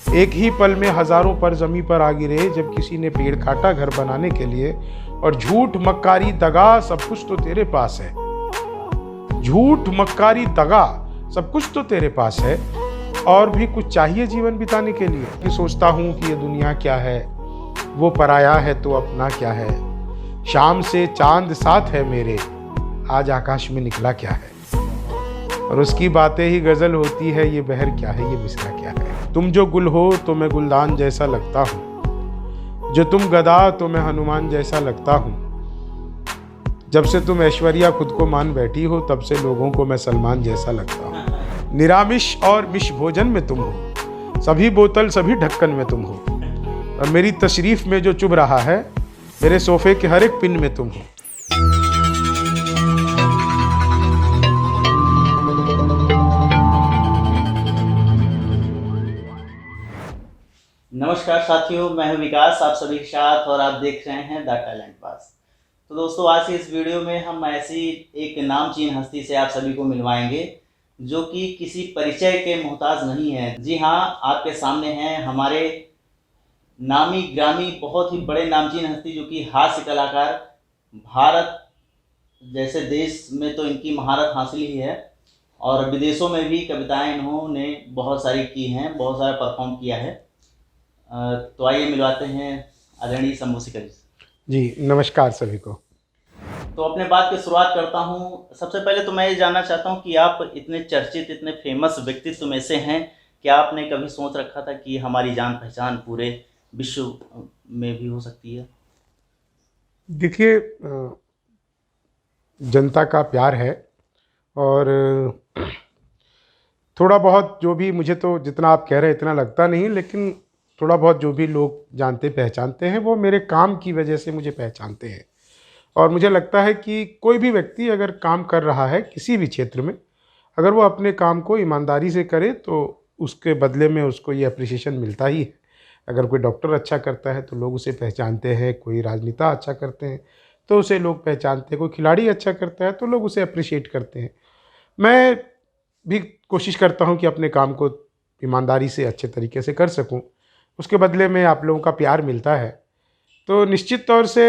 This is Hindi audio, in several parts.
एक ही पल में हजारों पर जमी पर आ गिरे जब किसी ने पेड़ काटा घर बनाने के लिए। और झूठ मक्कारी दगा सब कुछ तो तेरे पास है। झूठ मक्कारी दगा सब कुछ तो तेरे पास है। और भी कुछ चाहिए जीवन बिताने के लिए। कि सोचता हूँ कि ये दुनिया क्या है, वो पराया है तो अपना क्या है। शाम से चांद साथ है मेरे, आज आकाश में निकला क्या है। और उसकी बातें ही गजल होती है, ये बहर क्या है, ये मिसरा क्या है। तुम जो गुल हो तो मैं गुलदान जैसा लगता हूँ, जो तुम गदा तो मैं हनुमान जैसा लगता हूँ। जब से तुम ऐश्वर्या खुद को मान बैठी हो, तब से लोगों को मैं सलमान जैसा लगता हूँ। निरामिष और मिश भोजन में तुम हो, सभी बोतल सभी ढक्कन में तुम हो। और मेरी तशरीफ में जो चुभ रहा है, मेरे सोफे के हर एक पिन में तुम हो। नमस्कार साथियों, मैं हूं विकास आप सभी के साथ और आप देख रहे हैं द टैलेंट पास। तो दोस्तों, आज की इस वीडियो में हम ऐसी एक नामचीन हस्ती से आप सभी को मिलवाएंगे जो कि किसी परिचय के मोहताज नहीं है। जी हाँ, आपके सामने हैं हमारे नामी ग्रामी बहुत ही बड़े नामचीन हस्ती जो कि हास्य कलाकार। भारत जैसे देश में तो इनकी महारत हासिल ही है और विदेशों में भी कविताएं इन्होंने बहुत सारी की हैं, बहुत सारा परफॉर्म किया है। तो आइए मिलवाते हैं आदरणीय शंभू सिकर जी। नमस्कार सभी को। तो अपने बात की शुरुआत करता हूं। सबसे पहले तो मैं ये जानना चाहता हूं कि आप इतने चर्चित, इतने फेमस व्यक्तित्व में से हैं, क्या आपने कभी सोच रखा था कि हमारी जान पहचान पूरे विश्व में भी हो सकती है? देखिए, जनता का प्यार है और थोड़ा बहुत जो भी, मुझे तो जितना आप कह रहे हैं इतना लगता नहीं, लेकिन थोड़ा बहुत जो भी लोग जानते पहचानते हैं वो मेरे काम की वजह से मुझे पहचानते हैं। और मुझे लगता है कि कोई भी व्यक्ति अगर काम कर रहा है किसी भी क्षेत्र में, अगर वो अपने काम को ईमानदारी से करे तो उसके बदले में उसको ये अप्रिसिएशन मिलता ही है। अगर कोई डॉक्टर अच्छा करता है तो लोग उसे पहचानते हैं, कोई राजनेता अच्छा करते हैं तो उसे लोग पहचानते हैं, कोई खिलाड़ी अच्छा करता है तो लोग उसे अप्रिशिएट करते हैं। मैं भी कोशिश करता हूँ कि अपने काम को ईमानदारी से अच्छे तरीके से कर सकूँ, उसके बदले में आप लोगों का प्यार मिलता है। तो निश्चित तौर से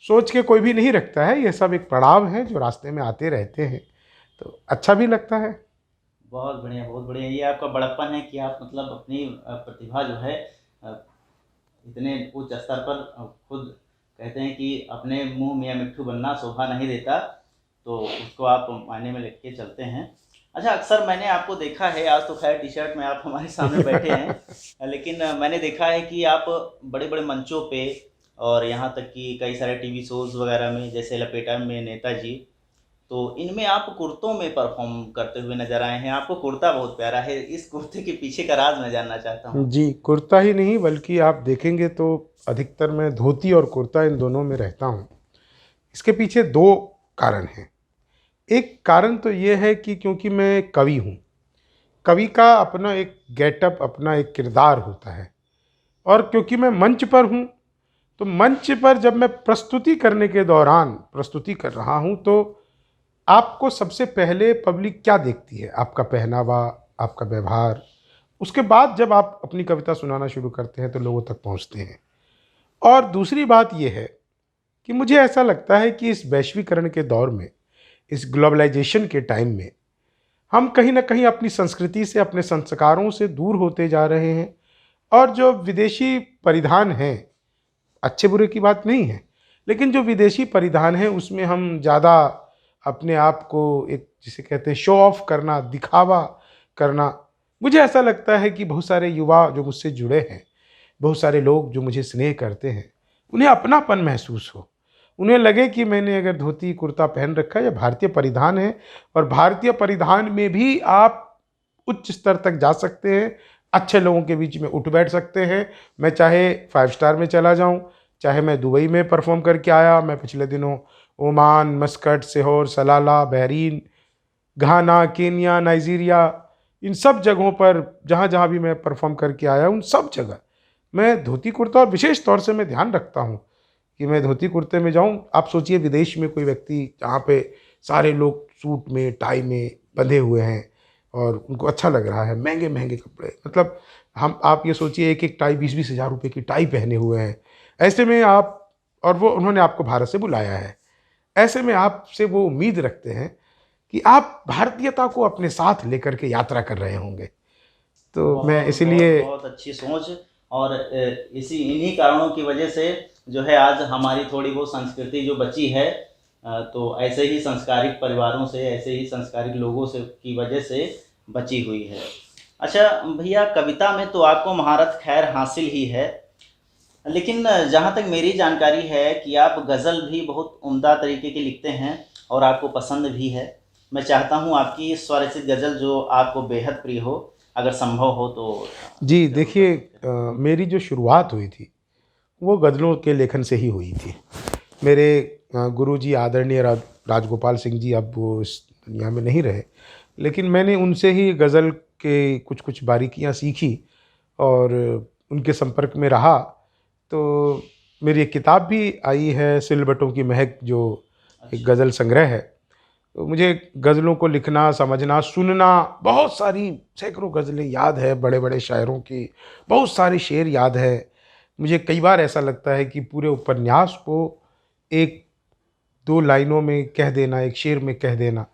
सोच के कोई भी नहीं रखता है, ये सब एक पड़ाव है जो रास्ते में आते रहते हैं, तो अच्छा भी लगता है। बहुत बढ़िया, बहुत बढ़िया। ये आपका बड़प्पन है कि आप मतलब अपनी प्रतिभा जो है इतने उच्च स्तर पर खुद कहते हैं कि अपने मुंह मियाँ मिट्ठू बनना शोभा नहीं देता, तो उसको आप मायने में लिख के चलते हैं। अच्छा, अक्सर मैंने आपको देखा है, आज तो खैर टी शर्ट में आप हमारे सामने बैठे हैं लेकिन मैंने देखा है कि आप बड़े बड़े मंचों पे और यहाँ तक कि कई सारे टीवी शोज़ वगैरह में, जैसे लपेटा में नेताजी, तो इनमें आप कुर्तों में परफॉर्म करते हुए नज़र आए हैं। आपको कुर्ता बहुत प्यारा है, इस कुर्ते के पीछे का राज मैं जानना चाहता हूँ। जी, कुर्ता ही नहीं बल्कि आप देखेंगे तो अधिकतर मैं धोती और कुर्ता इन दोनों में रहता हूँ। इसके पीछे दो कारण हैं। एक कारण तो ये है कि क्योंकि मैं कवि हूँ, कवि का अपना एक गेटअप, अपना एक किरदार होता है। और क्योंकि मैं मंच पर हूँ, तो मंच पर जब मैं प्रस्तुति करने के दौरान प्रस्तुति कर रहा हूँ तो आपको सबसे पहले पब्लिक क्या देखती है? आपका पहनावा, आपका व्यवहार। उसके बाद जब आप अपनी कविता सुनाना शुरू करते हैं तो लोगों तक पहुँचते हैं। और दूसरी बात यह है कि मुझे ऐसा लगता है कि इस वैश्वीकरण के दौर में, इस ग्लोबलाइजेशन के टाइम में, हम कहीं ना कहीं अपनी संस्कृति से, अपने संस्कारों से दूर होते जा रहे हैं। और जो विदेशी परिधान हैं, अच्छे बुरे की बात नहीं है, लेकिन जो विदेशी परिधान है उसमें हम ज़्यादा अपने आप को, एक जिसे कहते हैं शो ऑफ करना, दिखावा करना। मुझे ऐसा लगता है कि बहुत सारे युवा जो मुझसे जुड़े हैं, बहुत सारे लोग जो मुझे स्नेह करते हैं, उन्हें अपनापन महसूस हो, उन्हें लगे कि मैंने अगर धोती कुर्ता पहन रखा है, यह भारतीय परिधान है और भारतीय परिधान में भी आप उच्च स्तर तक जा सकते हैं, अच्छे लोगों के बीच में उठ बैठ सकते हैं। मैं चाहे 5 स्टार में चला जाऊं, चाहे मैं दुबई में परफॉर्म करके आया, मैं पिछले दिनों ओमान, मस्कट, सिहोर, सलाला, बहरीन, घाना, केन्या, नाइजीरिया, इन सब जगहों पर जहाँ जहाँ भी मैं परफॉर्म करके आया, उन सब जगह मैं धोती कुर्ता, और विशेष तौर से मैं ध्यान रखता हूँ कि मैं धोती कुर्ते में जाऊँ। आप सोचिए विदेश में कोई व्यक्ति जहाँ पे सारे लोग सूट में, टाई में बंधे हुए हैं और उनको अच्छा लग रहा है, महंगे महंगे कपड़े, मतलब हम आप ये सोचिए एक एक टाई 20-20 हज़ार रुपये की टाई पहने हुए हैं। ऐसे में आप, और वो उन्होंने आपको भारत से बुलाया है, ऐसे में आपसे वो उम्मीद रखते हैं कि आप भारतीयता को अपने साथ लेकर के यात्रा कर रहे होंगे। तो मैं बहुत बहुत इसीलिए, बहुत अच्छी सोच। और इसी इन्हीं कारणों की वजह से जो है आज हमारी थोड़ी बहुत संस्कृति जो बची है, तो ऐसे ही संस्कारिक परिवारों से, ऐसे ही संस्कारिक लोगों से की वजह से बची हुई है। अच्छा भैया, कविता में तो आपको महारत खैर हासिल ही है, लेकिन जहाँ तक मेरी जानकारी है कि आप गज़ल भी बहुत उम्दा तरीके की लिखते हैं और आपको पसंद भी है। मैं चाहता हूँ आपकी स्वरचित गज़ल जो आपको बेहद प्रिय हो, अगर संभव हो तो जी ज़रूर देखिए, प्रस्तुत करें। मेरी जो शुरुआत हुई थी वो गज़लों के लेखन से ही हुई थी। मेरे गुरुजी आदरणीय राजगोपाल सिंह जी अब वो इस दुनिया में नहीं रहे, लेकिन मैंने उनसे ही गज़ल के कुछ कुछ बारीकियाँ सीखी और उनके संपर्क में रहा। तो मेरी एक किताब भी आई है, सिलबटों की महक, जो एक अच्छा। गज़ल संग्रह है। तो मुझे गज़लों को लिखना, समझना, सुनना, बहुत सारी सैकड़ों गज़लें याद है बड़े बड़े शायरों की, बहुत सारे शेर याद है। मुझे कई बार ऐसा लगता है कि पूरे उपन्यास को एक दो लाइनों में कह देना, एक शेर में कह देना,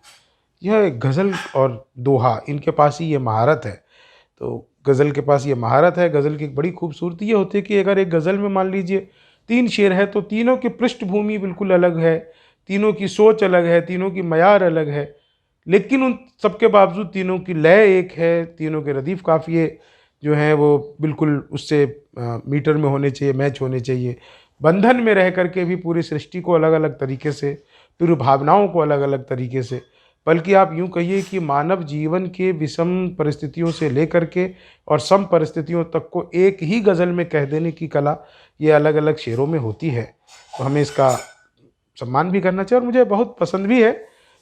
यह एक गज़ल और दोहा, इनके पास ही ये महारत है। तो गज़ल के पास ये महारत है। गज़ल की एक बड़ी खूबसूरती ये होती है कि अगर एक गज़ल में मान लीजिए 3 शेर है, तो तीनों की पृष्ठभूमि बिल्कुल अलग है, तीनों की सोच अलग है, तीनों की मयार अलग है, लेकिन उन सबके बावजूद तीनों की लय एक है, तीनों के रदीफ़ काफ़िये जो हैं वो बिल्कुल उससे मीटर में होने चाहिए, मैच होने चाहिए। बंधन में रह कर के भी पूरी सृष्टि को अलग-अलग तरीके से, पूरी भावनाओं को अलग-अलग तरीके से, बल्कि आप यूँ कहिए कि मानव जीवन के विषम परिस्थितियों से लेकर के और सम परिस्थितियों तक को एक ही गज़ल में कह देने की कला, ये अलग-अलग शेरों में होती है। तो हमें इसका सम्मान भी करना चाहिए और मुझे बहुत पसंद भी है।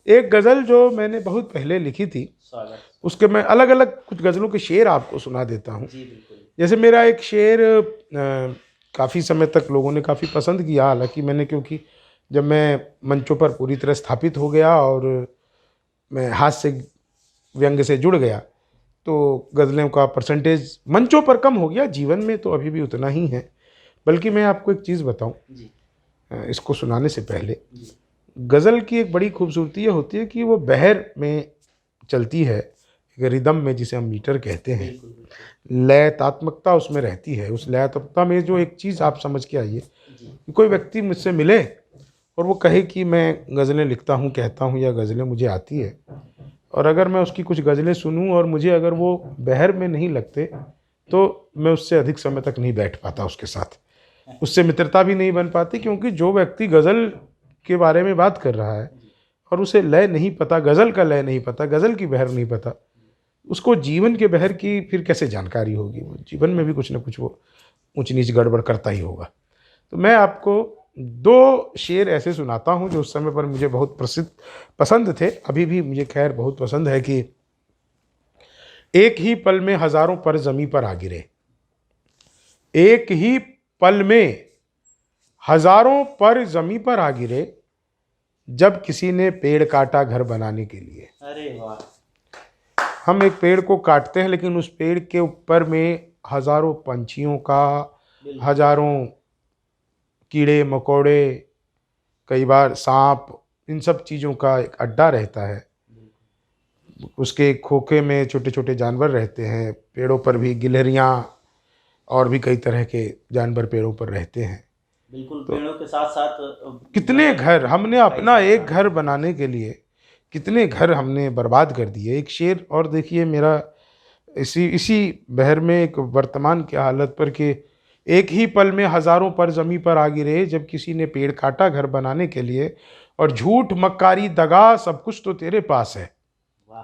एक गज़ल जो मैंने बहुत पहले लिखी थी, स्वागत। उसके मैं अलग-अलग कुछ गज़लों के शेर आपको सुना देता हूँ। जी बिल्कुल। जैसे मेरा एक शेर काफ़ी समय तक लोगों ने काफ़ी पसंद किया, हालाँकि मैंने, क्योंकि जब मैं मंचों पर पूरी तरह स्थापित हो गया और मैं हास्य व्यंग्य से जुड़ गया, तो गज़लों का परसेंटेज मंचों पर कम हो गया, जीवन में तो अभी भी उतना ही है। बल्कि मैं आपको एक चीज़ बताऊँ, जी। इसको सुनाने से पहले, जी। गज़ल की एक बड़ी खूबसूरती ये होती है कि वो बहर में चलती है, एक रिदम में, जिसे हम मीटर कहते हैं। बिल्कुल बिल्कुल। लयतात्मकता उसमें रहती है। उस लयतात्मकता में जो एक चीज़ आप समझ के आइए, जी। कोई व्यक्ति मुझसे मिले और वो कहे कि मैं गज़लें लिखता हूँ, कहता हूँ, या गज़लें मुझे आती है, और अगर मैं उसकी कुछ गज़लें सुनूँ और मुझे अगर वो बहर में नहीं लगते, तो मैं उससे अधिक समय तक नहीं बैठ पाता उसके साथ। उससे मित्रता भी नहीं बन पाती, क्योंकि जो व्यक्ति गज़ल के बारे में बात कर रहा है जी। और उसे लय नहीं पता, गज़ल का लय नहीं पता, गज़ल की बहर नहीं पता, उसको जीवन के बहर की फिर कैसे जानकारी होगी? वो जीवन में भी कुछ ना कुछ वो ऊँच नीच गड़बड़ करता ही होगा। तो मैं आपको 2 शेर ऐसे सुनाता हूँ जो उस समय पर मुझे बहुत पसंद थे, अभी भी मुझे खैर बहुत पसंद है कि एक ही पल में हज़ारों पर ज़मीं पर आ गिरे, एक ही पल में हज़ारों पर ज़मीं पर आ गिरे, जब किसी ने पेड़ काटा घर बनाने के लिए। अरे वाह! हम एक पेड़ को काटते हैं, लेकिन उस पेड़ के ऊपर में हज़ारों पंछियों का, बिल्कुल। हज़ारों कीड़े मकोड़े, कई बार सांप, इन सब चीज़ों का एक अड्डा रहता है। बिल्कुल। उसके खोखे में छोटे छोटे जानवर रहते हैं, पेड़ों पर भी गिलहरियाँ और भी कई तरह के जानवर पेड़ों पर रहते हैं। बिल्कुल, तो पेड़ों के साथ-साथ कितने जानवर घर हमने दिखाई अपना दे एक रहा है। घर बनाने के लिए, कितने घर हमने बर्बाद कर दिए। एक शेर और देखिए मेरा, इसी इसी बहर में, एक वर्तमान की हालत पर, कि एक ही पल में हज़ारों पर ज़मीं पर आ गिरे, जब किसी ने पेड़ काटा घर बनाने के लिए, और झूठ मक्कारी दगा सब कुछ तो तेरे पास है। वाह!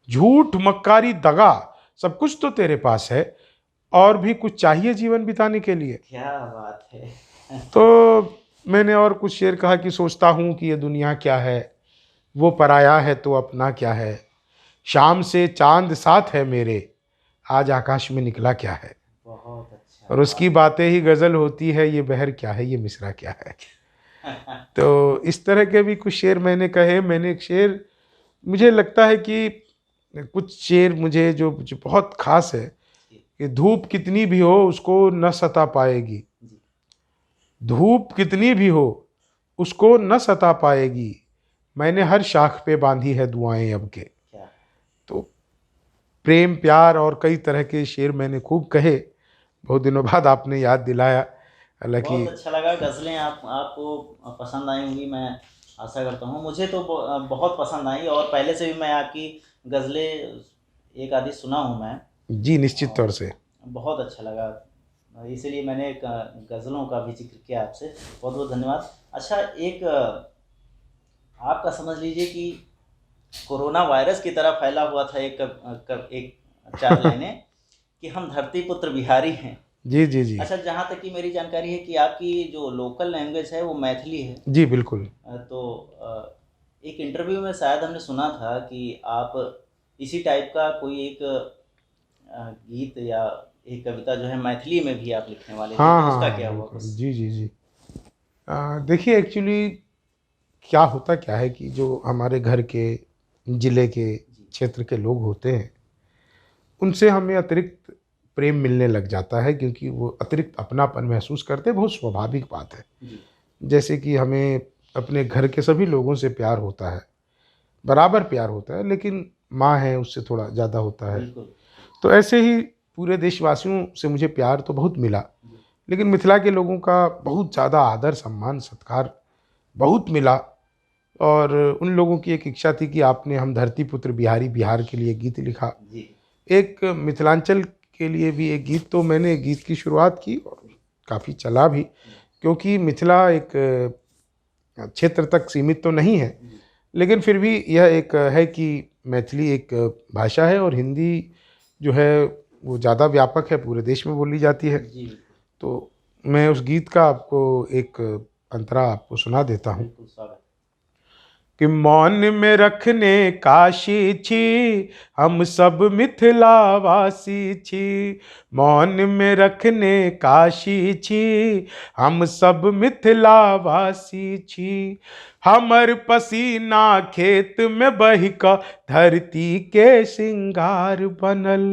झूठ मक्कारी दगा सब कुछ तो तेरे पास है, और भी कुछ चाहिए जीवन बिताने के लिए? क्या बात है! तो मैंने और कुछ शेर कहा कि सोचता हूँ कि ये दुनिया क्या है, वो पराया है तो अपना क्या है, शाम से चांद साथ है मेरे, आज आकाश में निकला क्या है। बहुत अच्छा, और उसकी वाह! बातें ही गज़ल होती है, ये बहर क्या है, ये मिसरा क्या है। तो इस तरह के भी कुछ शेर मैंने कहे। मैंने एक शेर, मुझे लगता है कि कुछ शेर मुझे जो मुझे बहुत खास है कि धूप कितनी भी हो उसको न सता पाएगी, जी। धूप कितनी भी हो उसको न सता पाएगी, मैंने हर शाख पे बांधी है दुआएं अब के। क्या तो प्रेम प्यार और कई तरह के शेर मैंने खूब कहे, बहुत दिनों बाद आपने याद दिलाया। हालांकि बहुत अच्छा लगा। गज़लें आपको पसंद आई होंगी, मैं आशा करता हूँ। मुझे तो बहुत पसंद आई, और पहले से भी मैं आपकी गज़लें एक आधी सुना हूँ मैं, जी निश्चित तौर और से। बहुत अच्छा लगा। इसीलिए मैंने गज़लों का भी ज़िक्र किया आपसे। बहुत बहुत धन्यवाद। अच्छा, एक आपका समझ लीजिए कि कोरोना वायरस की तरह फैला हुआ था एक चार लाइनें कि हम धरती पुत्र बिहारी हैं। जी जी जी। अच्छा, जहाँ तक कि मेरी जानकारी है कि आपकी जो लोकल लैंग्वेज है वो मैथिली है। जी बिल्कुल। तो एक इंटरव्यू में शायद हमने सुना था कि आप इसी टाइप का कोई एक गीत या एक कविता जो है मैथिली में भी आप लिखने वाले थे, हाँ तो हाँ उसका हाँ क्या हुआ बिल्कुल। कुछ? जी जी जी। देखिए एक्चुअली क्या होता क्या है कि जो हमारे घर के, ज़िले के, जी। क्षेत्र के लोग होते हैं उनसे हमें अतिरिक्त प्रेम मिलने लग जाता है, क्योंकि वो अतिरिक्त अपनापन महसूस करते हैं, बहुत स्वाभाविक बात है। जी। जैसे कि हमें अपने घर के सभी लोगों से प्यार होता है, बराबर प्यार होता है, लेकिन माँ है उससे थोड़ा ज़्यादा होता है। बिल्कुल। तो ऐसे ही पूरे देशवासियों से मुझे प्यार तो बहुत मिला, जी। लेकिन मिथिला के लोगों का बहुत ज़्यादा आदर सम्मान सत्कार बहुत मिला। और उन लोगों की एक इच्छा थी कि आपने हम धरती पुत्र बिहारी बिहार के लिए गीत लिखा, जी। एक मिथिलांचल के लिए भी एक गीत। तो मैंने गीत की शुरुआत की और काफ़ी चला भी, क्योंकि मिथिला एक क्षेत्र तक सीमित तो नहीं है, जी। लेकिन फिर भी यह एक है कि मैथिली एक भाषा है और हिंदी जो है वो ज़्यादा व्यापक है, पूरे देश में बोली जाती है। जी बिल्कुल। तो मैं उस गीत का आपको एक अंतरा आपको सुना देता हूँ बिल्कुल स्वागत। कि मौन में रखने काशी छी, हम सब मिथिलावासी छी। मौन में रखने काशी छी, हम सब मिथिलावासी छी। हमर पसीना खेत में बहि क धरती के श्रृंगार बनल।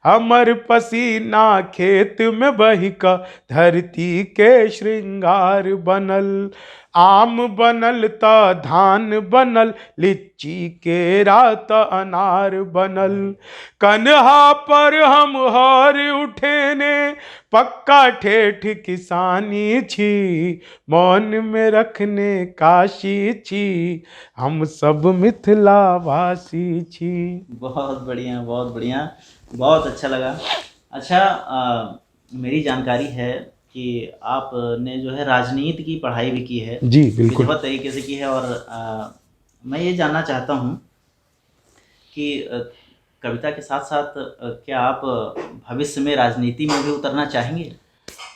हमर पसीना खेत में बहि क धरती के श्रृंगार बनल। आम बनल त धान बनल, लिच्ची केरा त अनार बनल। कन्हा पर हम हर उठेने, पक्का ठेठ किसानी छी। मौन में रखने काशी छी, हम सब मिथिलावासी छी। बहुत बढ़िया, बहुत बढ़िया, बहुत अच्छा लगा। अच्छा, मेरी जानकारी है कि आपने जो है राजनीति की पढ़ाई भी की है, जी बिल्कुल। विधिवत तरीके से की है, और मैं ये जानना चाहता हूँ कि कविता के साथ-साथ क्या आप भविष्य में राजनीति में भी उतरना चाहेंगे?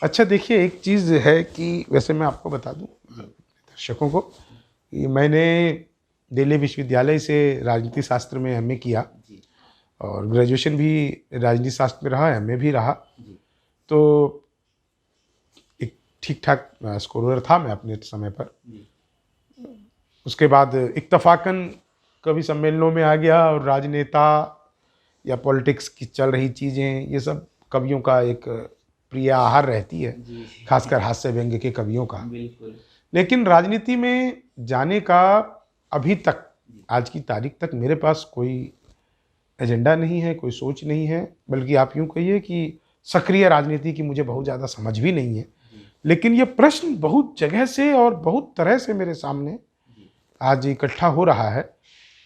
अच्छा देखिए, एक चीज़ है कि वैसे मैं आपको बता दूं जी। दर्शकों को कि मैंने दिल्ली विश्वविद्यालय से राजनीति शास्त्र में एमए किया जी। और ग्रेजुएशन भी राजनीति शास्त्र में रहा, एमए भी रहा। जी। तो एक ठीक ठाक स्कोरर था मैं अपने समय पर। जी। उसके बाद इत्तफाकन कभी सम्मेलनों में आ गया और राजनेता या पॉलिटिक्स की चल रही चीज़ें, ये सब कवियों का एक प्रिय आहार रहती है, जी। खासकर हास्य व्यंग्य के कवियों का। बिल्कुल। लेकिन राजनीति में जाने का अभी तक, जी। आज की तारीख तक मेरे पास कोई एजेंडा नहीं है, कोई सोच नहीं है, बल्कि आप यूँ कहिए कि सक्रिय राजनीति की मुझे बहुत ज़्यादा समझ भी नहीं है। जी। लेकिन ये प्रश्न बहुत जगह से और बहुत तरह से मेरे सामने जी। आज इकट्ठा हो रहा है।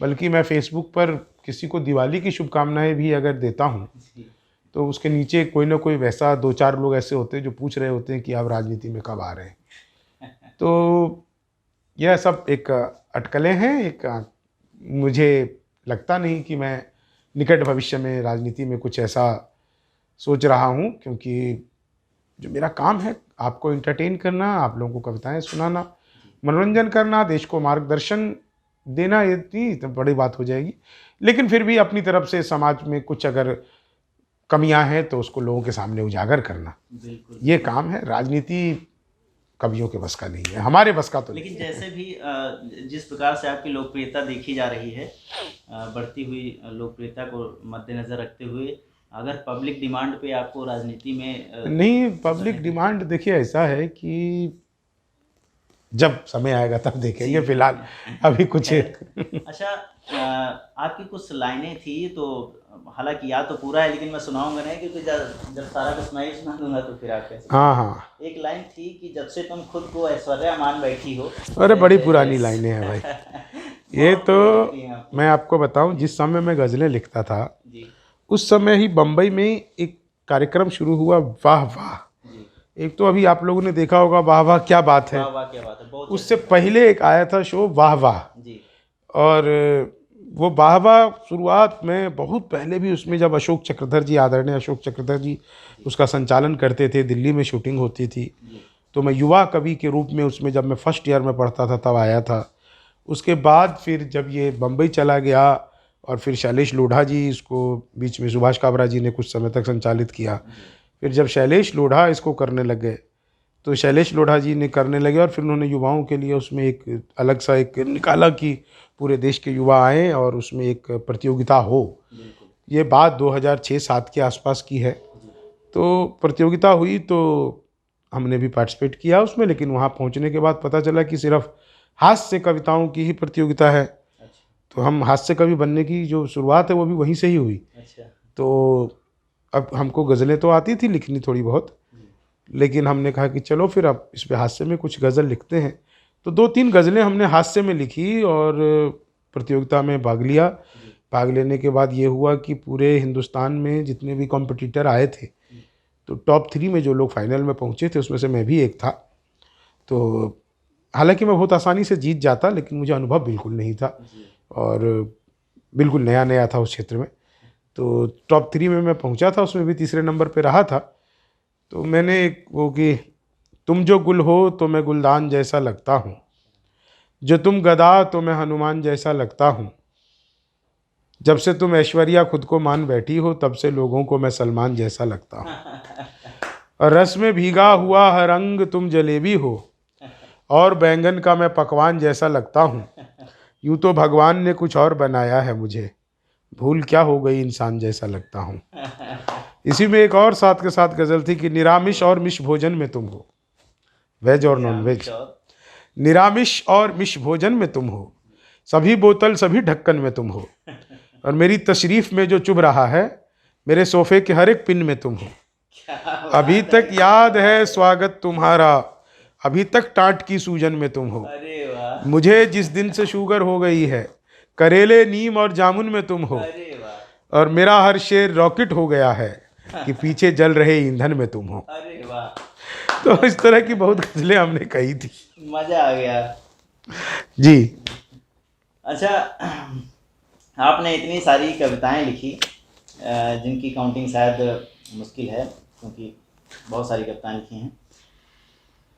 बल्कि मैं फेसबुक पर किसी को दिवाली की शुभकामनाएं भी अगर देता हूँ जी। तो उसके नीचे कोई ना कोई वैसा दो चार लोग ऐसे होते हैं जो पूछ रहे होते हैं कि आप राजनीति में कब आ रहे हैं। तो यह सब एक अटकलें हैं। एक मुझे लगता नहीं कि मैं निकट भविष्य में राजनीति में कुछ ऐसा सोच रहा हूँ, क्योंकि जो मेरा काम है आपको एंटरटेन करना, आप लोगों को कविताएं सुनाना, मनोरंजन करना, देश को मार्गदर्शन देना, ये इतनी तो बड़ी बात हो जाएगी। लेकिन फिर भी अपनी तरफ से समाज में कुछ अगर कमियां हैं तो उसको लोगों के सामने उजागर करना, बिल्कुल। ये काम है। राजनीति कवियों के बस का नहीं है, हमारे बस का तो लेकिन नहीं है। जैसे भी जिस प्रकार से आपकी लोकप्रियता देखी जा रही है, बढ़ती हुई लोकप्रियता को मद्देनज़र रखते हुए, अगर पब्लिक डिमांड पे आपको राजनीति में नहीं, पब्लिक डिमांड देखिए ऐसा है कि जब समय आएगा तब देखेंगे, जी। फिलहाल अभी कुछ अच्छा, आपकी कुछ लाइनें थी तो हालांकि याद तो पूरा है लेकिन मैं सुनाऊंगा नहीं, क्योंकि जब सारा कुछ सुना दूंगा तो फिर आप कैसे। हाँ हाँ, एक लाइन थी कि जब से तुम खुद को ऐश्वर्या मान बैठी हो। अरे बड़ी पुरानी लाइनें हैं भाई। ये बहुत तो बढ़िया लगती हैं आपकी। मैं आपको बताऊं, जिस समय मैं गज़लें लिखता था जी उस समय ही बम्बई में एक कार्यक्रम शुरू हुआ, वाह वाह। जी। एक तो अभी आप लोगों ने देखा होगा वाह वाह क्या बात है, वाह वाह क्या बात है, बहुत उससे चर्चित पहले एक आया था शो वाह वाह। है। जी और वो वाह वाह शुरुआत में बहुत पहले भी उसमें जब अशोक चक्रधर जी, आदरणीय अशोक चक्रधर जी उसका संचालन करते थे, दिल्ली में शूटिंग होती थी, जी तो मैं युवा कवि के रूप में उसमें जब मैं फर्स्ट ईयर में पढ़ता था तब आया था। उसके बाद फिर जब ये बम्बई चला गया और फिर शैलेश लोढ़ा जी इसको, बीच में सुभाष काबरा जी ने कुछ समय तक संचालित किया। फिर जब शैलेश लोढ़ा इसको करने लग गए तो शैलेश लोढ़ा जी ने करने लगे और फिर उन्होंने युवाओं के लिए उसमें एक अलग सा एक निकाला कि पूरे देश के युवा आएँ और उसमें एक प्रतियोगिता हो। बिल्कुल। ये बात 2006-07 के आसपास की है। जी तो प्रतियोगिता हुई तो हमने भी पार्टिसिपेट किया उसमें, लेकिन वहाँ पहुँचने के बाद पता चला कि सिर्फ हास्य कविताओं की ही प्रतियोगिता है। अच्छा तो हम हास्य कवि बनने की जो शुरुआत है वो भी वहीं से ही हुई। अच्छा। तो अब हमको गज़लें तो आती थी लिखनी थोड़ी बहुत, जी लेकिन हमने कहा कि चलो फिर अब इस पे हास्य में कुछ गज़ल लिखते हैं। तो 2-3 गज़लें हमने हास्य में लिखी और प्रतियोगिता में भाग लिया। जी भाग लेने के बाद ये हुआ कि पूरे हिंदुस्तान में जितने भी कॉम्पिटिटर आए थे, तो टॉप 3 में जो लोग फाइनल में पहुँचे थे उसमें से मैं भी एक था। तो हालांकि मैं बहुत आसानी से जीत जाता, लेकिन मुझे अनुभव बिल्कुल नहीं था जी और बिल्कुल नया नया था उस क्षेत्र में। तो टॉप 3 में मैं पहुंचा था, उसमें भी तीसरे नंबर पे रहा था। तो मैंने एक वो कि तुम जो गुल हो तो मैं गुलदान जैसा लगता हूँ, जो तुम गदा तो मैं हनुमान जैसा लगता हूँ, जब से तुम ऐश्वर्या खुद को मान बैठी हो तब से लोगों को मैं सलमान जैसा लगता हूँ, और रस में भीगा हुआ हर अंग तुम जलेबी हो, और बैंगन का मैं पकवान जैसा लगता हूँ, यूँ तो भगवान ने कुछ और बनाया है मुझे, भूल क्या हो गई इंसान जैसा लगता हूँ। इसी में एक और साथ के साथ गज़ल थी कि निरामिष और मिश भोजन में तुम हो, वेज और नॉन वेज, निरामिष और मिश भोजन में तुम हो, सभी बोतल सभी ढक्कन में तुम हो, और मेरी तशरीफ़ में जो चुभ रहा है मेरे सोफ़े के हर एक पिन में तुम हो, अभी तक याद है स्वागत तुम्हारा, अभी तक टाट की सूजन में तुम हो, अरे वाह, मुझे जिस दिन से शुगर हो गई है करेले नीम और जामुन में तुम हो, अरे वाह, और मेरा हर शेर रॉकेट हो गया है कि पीछे जल रहे ईंधन में तुम हो। अरे वाह, तो इस तरह की बहुत गज़लें हमने कही थी मज़ा आ गया। जी। अच्छा, आपने इतनी सारी कविताएं लिखी जिनकी काउंटिंग शायद मुश्किल है, क्योंकि बहुत सारी कविताएं लिखी हैं,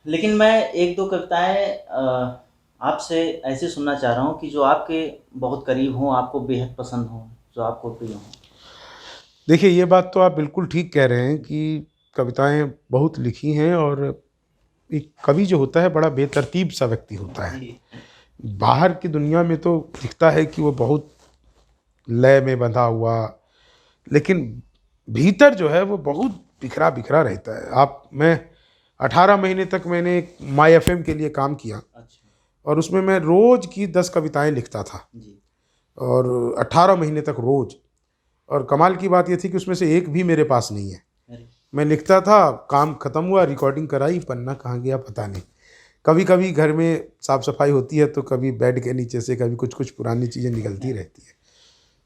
लेकिन मैं एक दो कविताएं आपसे ऐसे सुनना चाह रहा हूँ कि जो आपके बहुत करीब हों, आपको बेहद पसंद हों, जो आपको प्रिय हों। देखिए, ये बात तो आप बिल्कुल ठीक कह रहे हैं कि कविताएं बहुत लिखी हैं, और एक कवि जो होता है बड़ा बेतरतीब सा व्यक्ति होता है। जी बाहर की दुनिया में तो दिखता है कि वो बहुत लय में बंधा हुआ, लेकिन भीतर जो है वो बहुत बिखरा बिखरा रहता है। मैं 18 महीने तक मैंने एक माई एफएम के लिए काम किया, अच्छा और उसमें मैं रोज़ की 10 कविताएं लिखता था, जी और 18 महीने तक रोज़। और कमाल की बात ये थी कि उसमें से एक भी मेरे पास नहीं है। अरे मैं लिखता था, काम ख़त्म हुआ, रिकॉर्डिंग कराई, पन्ना कहाँ गया पता नहीं। कभी कभी घर में साफ़ सफाई होती है तो कभी बेड के नीचे से कभी कुछ कुछ पुरानी चीज़ें निकलती रहती है।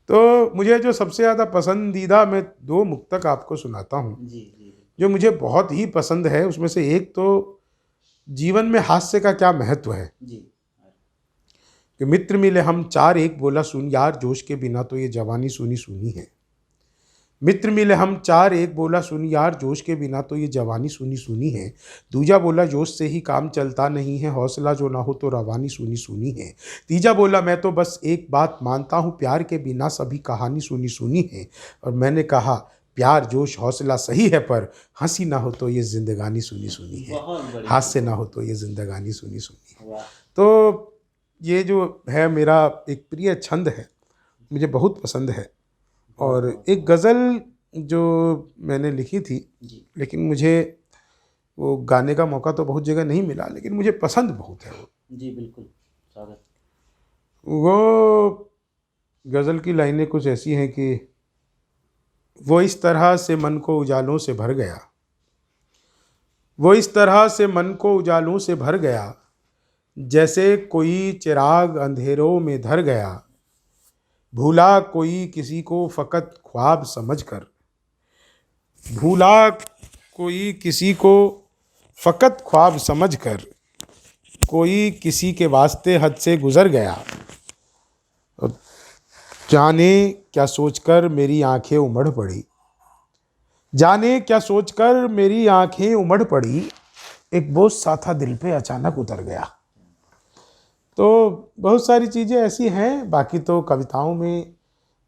तो मुझे जो सबसे ज़्यादा पसंदीदा, मैं 2 मुक्तक आपको सुनाता हूँ जी जी जो मुझे बहुत ही पसंद है। उसमें से एक तो जीवन में हास्य का क्या महत्व है, जी कि मित्र मिले हम चार, एक बोला सुन यार जोश के बिना तो ये जवानी सूनी सूनी है। मित्र मिले हम चार, एक बोला सुन यार जोश के बिना तो ये जवानी सूनी सूनी है। दूजा बोला जोश से ही काम चलता नहीं है, हौसला जो ना हो तो रवानी सूनी सूनी है। तीजा बोला मैं तो बस एक बात मानता हूँ, प्यार के बिना सभी कहानी सूनी सूनी है। और मैंने कहा प्यार जोश हौसला सही है, पर हंसी ना हो तो ये जिंदगानी सुनी सुनी है, बहुत बढ़िया। हास्य ना हो तो ये जिंदगानी सुनी सुनी है। वाह। तो ये जो है मेरा एक प्रिय छंद है, मुझे बहुत पसंद है। और एक गज़ल जो मैंने लिखी थी, जी लेकिन मुझे वो गाने का मौका तो बहुत जगह नहीं मिला, लेकिन मुझे पसंद बहुत है वो। जी बिल्कुल, स्वागत। वो गज़ल की लाइनें कुछ ऐसी हैं कि वो इस तरह से मन को उजालों से भर गया, वो इस तरह से मन को उजालों से भर गया, जैसे कोई चिराग अंधेरों में धर गया, भूला कोई किसी को फ़कत ख्वाब समझकर, भूला कोई किसी को फ़कत ख्वाब समझकर, कोई किसी के वास्ते हद से गुज़र गया, और जाने क्या सोचकर मेरी आंखें उमड़ पड़ी, जाने क्या सोचकर मेरी आंखें उमड़ पड़ी, एक बोझ सा था दिल पे अचानक उतर गया। तो बहुत सारी चीज़ें ऐसी हैं। बाकी तो कविताओं में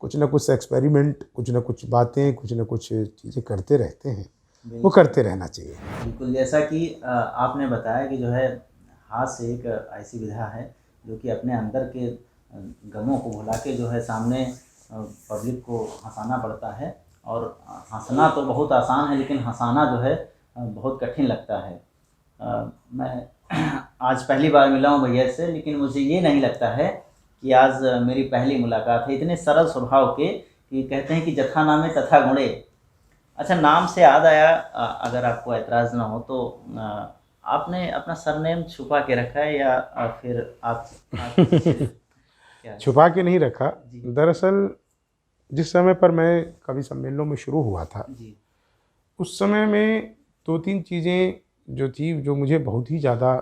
कुछ ना कुछ एक्सपेरिमेंट, कुछ ना कुछ बातें, कुछ ना कुछ चीज़ें करते रहते हैं, वो करते रहना चाहिए। बिल्कुल, जैसा कि आपने बताया कि जो है हास्य एक ऐसी विधा है जो कि अपने अंदर के गमों को भुला के जो है सामने पब्लिक को हंसाना पड़ता है। और हंसना तो बहुत आसान है, लेकिन हंसाना जो है बहुत कठिन लगता है। मैं आज पहली बार मिला हूँ भैया से, लेकिन मुझे ये नहीं लगता है कि आज मेरी पहली मुलाकात है। इतने सरल स्वभाव के कि कहते हैं कि जथा नामे तथा गुणे। अच्छा, नाम से याद आया, अगर आपको ऐतराज़ ना हो तो आपने अपना सरनेम छुपा के रखा है या फिर आप क्या? छुपा के नहीं रखा। जी। दरअसल जिस समय पर मैं कवि सम्मेलनों में शुरू हुआ था, जी उस समय में दो तीन चीज़ें जो थी, जो मुझे बहुत ही ज़्यादा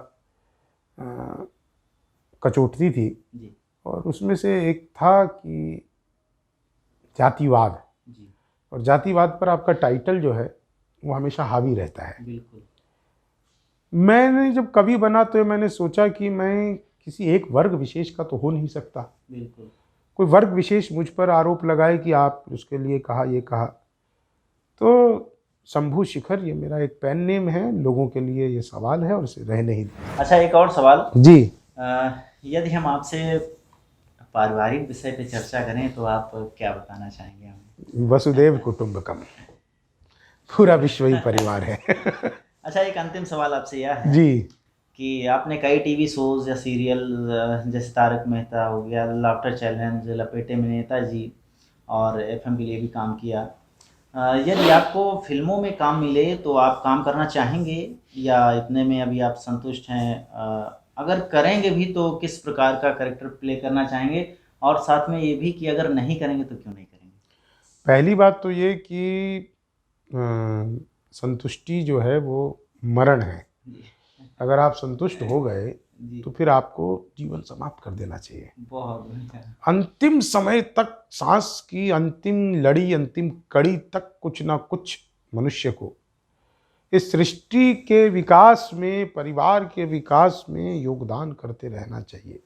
कचोटती थी। जी और उसमें से एक था कि जातिवाद। जी और जातिवाद पर आपका टाइटल जो है वो हमेशा हावी रहता है। बिल्कुल। मैंने जब कवि बना तो मैंने सोचा कि मैं किसी एक वर्ग विशेष का तो हो नहीं सकता। बिल्कुल। कोई वर्ग विशेष मुझ पर आरोप लगाए कि आप उसके लिए कहा, ये कहा। तो शंभू शिखर ये मेरा एक पेन नेम है, लोगों के लिए ये सवाल है और इसे रहने ही दें। अच्छा, एक और सवाल जी। यदि हम आपसे पारिवारिक विषय पे चर्चा करें तो आप क्या बताना चाहेंगे हमें? वसुदेव कुटुंबकम, पूरा विश्व ही परिवार है। अच्छा, एक अंतिम सवाल आपसे यह है जी। कि आपने कई टीवी शोज़ या सीरियल जैसे तारक मेहता हो गया, लाफ्टर चैलेंज, लपेटे में नेताजी और एफएम के लिए भी काम किया। यदि आपको फिल्मों में काम मिले तो आप काम करना चाहेंगे या इतने में अभी आप संतुष्ट हैं? अगर करेंगे भी तो किस प्रकार का कैरेक्टर प्ले करना चाहेंगे? और साथ में ये भी कि अगर नहीं करेंगे तो क्यों नहीं करेंगे? पहली बात तो ये कि संतुष्टि जो है वो मरण है। जी अगर आप संतुष्ट हो गए जी, तो फिर आपको जीवन समाप्त कर देना चाहिए। बहुत बढ़िया। अंतिम समय तक, सांस की अंतिम लड़ी, अंतिम कड़ी तक कुछ ना कुछ मनुष्य को इस सृष्टि के विकास में, परिवार के विकास में योगदान करते रहना चाहिए।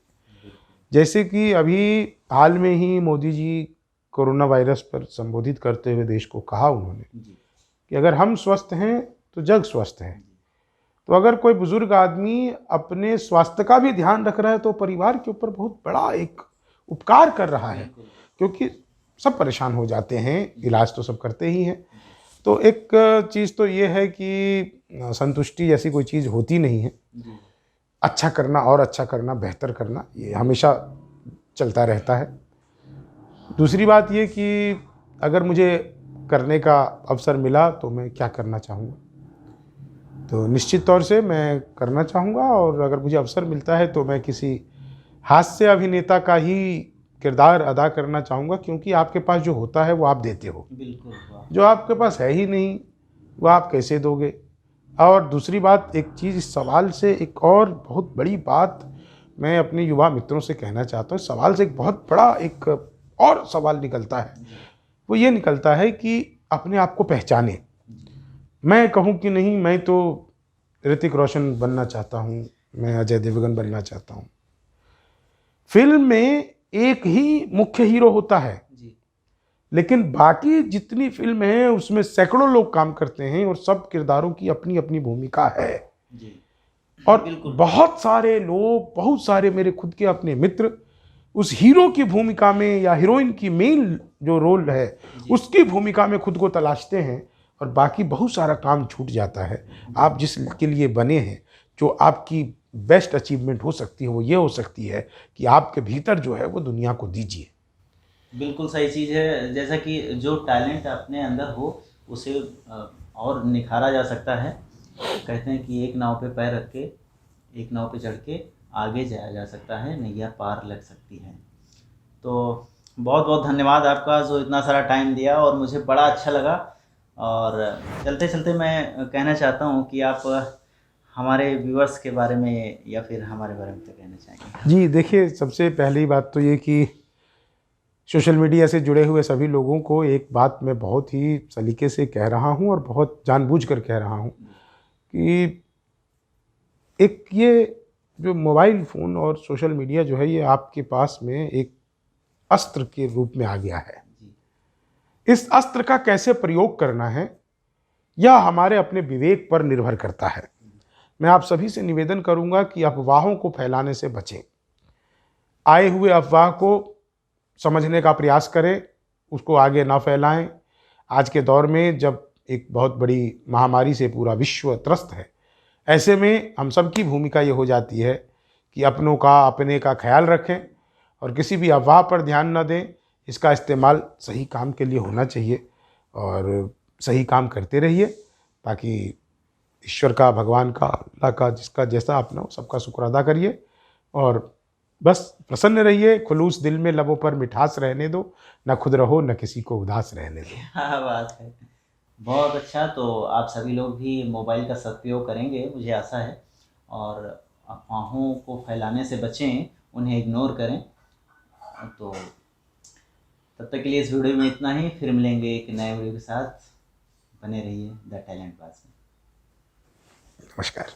जैसे कि अभी हाल में ही मोदी जी कोरोना वायरस पर संबोधित करते हुए देश को कहा उन्होंने जी कि अगर हम स्वस्थ हैं तो जग स्वस्थ है। तो अगर कोई बुजुर्ग आदमी अपने स्वास्थ्य का भी ध्यान रख रहा है तो परिवार के ऊपर बहुत बड़ा एक उपकार कर रहा है, क्योंकि सब परेशान हो जाते हैं, इलाज तो सब करते ही हैं। तो एक चीज़ तो ये है कि संतुष्टि जैसी कोई चीज़ होती नहीं है। जी अच्छा करना और अच्छा करना, बेहतर करना, ये हमेशा चलता रहता है। दूसरी बात ये कि अगर मुझे करने का अवसर मिला तो मैं क्या करना चाहूँगा, तो निश्चित तौर से मैं करना चाहूँगा। और अगर मुझे अवसर मिलता है तो मैं किसी हास्य अभिनेता का ही किरदार अदा करना चाहूँगा, क्योंकि आपके पास जो होता है वो आप देते हो, बिल्कुल। वाह। जो आपके पास है ही नहीं वो आप कैसे दोगे। और दूसरी बात, एक चीज़ इस सवाल से एक और बहुत बड़ी बात मैं अपने युवा मित्रों से कहना चाहता हूँ। सवाल से एक बहुत बड़ा एक और सवाल निकलता है, वो ये निकलता है कि अपने आप को पहचाने। मैं कहूँ कि नहीं, मैं तो ऋतिक रोशन बनना चाहता हूँ, मैं अजय देवगन बनना चाहता हूँ। फिल्म में एक ही मुख्य हीरो होता है, जी लेकिन बाकी जितनी फिल्म हैं उसमें सैकड़ों लोग काम करते हैं और सब किरदारों की अपनी अपनी भूमिका है। जी और बिल्कुल। बहुत सारे लोग, बहुत सारे मेरे खुद के अपने मित्र उस हीरो की भूमिका में या हीरोइन की मेन जो रोल है उसकी भूमिका में खुद को तलाशते हैं और बाकी बहुत सारा काम छूट जाता है। आप जिसके लिए बने हैं, जो आपकी बेस्ट अचीवमेंट हो सकती है वो ये हो सकती है कि आपके भीतर जो है वो दुनिया को दीजिए। बिल्कुल सही चीज़ है। जैसा कि जो टैलेंट अपने अंदर हो उसे और निखारा जा सकता है। कहते हैं कि एक नाव पे पैर रख के, एक नाव पे चढ़ के आगे जाया जा सकता है, नैया पार लग सकती है। तो बहुत बहुत धन्यवाद आपका जो इतना सारा टाइम दिया और मुझे बड़ा अच्छा लगा। और चलते चलते मैं कहना चाहता हूँ कि आप हमारे व्यूअर्स के बारे में या फिर हमारे बारे में क्या कहना चाहेंगे? जी देखिए, सबसे पहली बात तो ये कि सोशल मीडिया से जुड़े हुए सभी लोगों को एक बात मैं बहुत ही सलीके से कह रहा हूँ और बहुत जानबूझकर कह रहा हूँ कि एक ये जो मोबाइल फ़ोन और सोशल मीडिया जो है ये आपके पास में एक अस्त्र के रूप में आ गया है। इस अस्त्र का कैसे प्रयोग करना है यह हमारे अपने विवेक पर निर्भर करता है। मैं आप सभी से निवेदन करूंगा कि अफवाहों को फैलाने से बचें। आए हुए अफवाह को समझने का प्रयास करें, उसको आगे ना फैलाएं। आज के दौर में जब एक बहुत बड़ी महामारी से पूरा विश्व त्रस्त है, ऐसे में हम सब की भूमिका ये हो जाती है कि अपनों का, अपने का ख्याल रखें और किसी भी अफवाह पर ध्यान न दें। इसका इस्तेमाल सही काम के लिए होना चाहिए और सही काम करते रहिए ताकि ईश्वर का, भगवान का, अल्लाह का, जिसका जैसा अपना हो सबका शुक्र अदा करिए और बस प्रसन्न रहिए। खुलूस दिल में लबों पर मिठास रहने दो, न खुद रहो न किसी को उदास रहने दो। क्या बात है, बहुत अच्छा। तो आप सभी लोग भी मोबाइल का सदुपयोग करेंगे मुझे आशा है, और अफवाहों को फैलाने से बचें, उन्हें इग्नोर करें। तो तब तक के लिए इस वीडियो में इतना ही, फिर मिलेंगे एक नए वीडियो के साथ। बने रहिए द टैलेंट बाज़ में। नमस्कार।